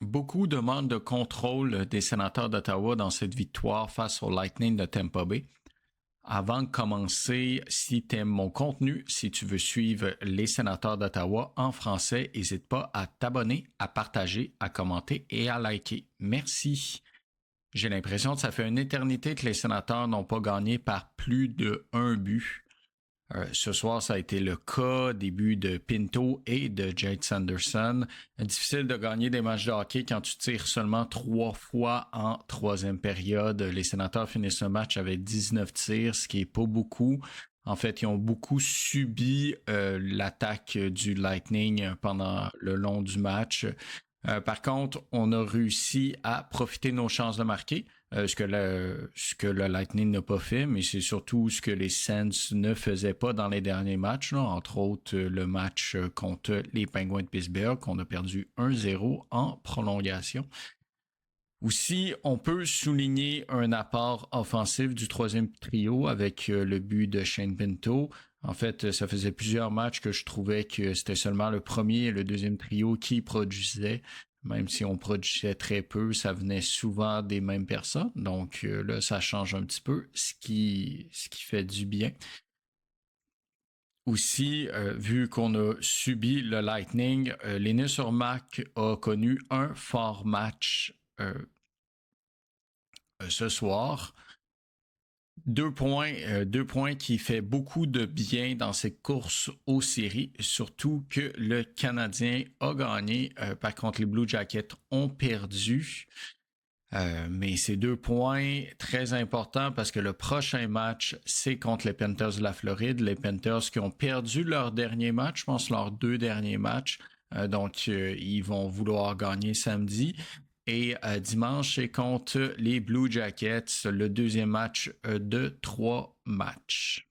Beaucoup demandent de contrôle des sénateurs d'Ottawa dans cette victoire face au Lightning de Tampa Bay. Avant de commencer, si tu aimes mon contenu, si tu veux suivre les sénateurs d'Ottawa en français, n'hésite pas à t'abonner, à partager, à commenter et à liker. Merci. J'ai l'impression que ça fait une éternité que les sénateurs n'ont pas gagné par plus de un but. Ce soir, ça a été le cas, des buts de Pinto et de Jake Sanderson. Difficile de gagner des matchs de hockey quand tu tires seulement 3 fois en troisième période. Les sénateurs finissent le match avec 19 tirs, ce qui est pas beaucoup. En fait, ils ont beaucoup subi l'attaque du Lightning pendant le long du match. Par contre, on a réussi à profiter de nos chances de marquer, ce que le Lightning n'a pas fait, mais c'est surtout ce que les Sens ne faisaient pas dans les derniers matchs, là, entre autres le match contre les Penguins de Pittsburgh, qu'on a perdu 1-0 en prolongation. Aussi, on peut souligner un apport offensif du troisième trio avec le but de Shane Pinto. En fait, ça faisait plusieurs matchs que je trouvais que c'était seulement le premier et le deuxième trio qui produisaient. Même si on produisait très peu, ça venait souvent des mêmes personnes. Donc là, ça change un petit peu, ce qui fait du bien. Aussi, vu qu'on a subi le Lightning, Linus Ullmark a connu un fort match ce soir. 2 points qui fait beaucoup de bien dans cette course aux séries, surtout que le Canadien a gagné. Par contre, les Blue Jackets ont perdu. Mais c'est 2 points très importants parce que le prochain match, c'est contre les Panthers de la Floride. Les Panthers qui ont perdu leur dernier match, je pense leurs 2 derniers matchs. Donc, ils vont vouloir gagner samedi. Et dimanche, c'est contre les Blue Jackets, le deuxième match de 3 matchs.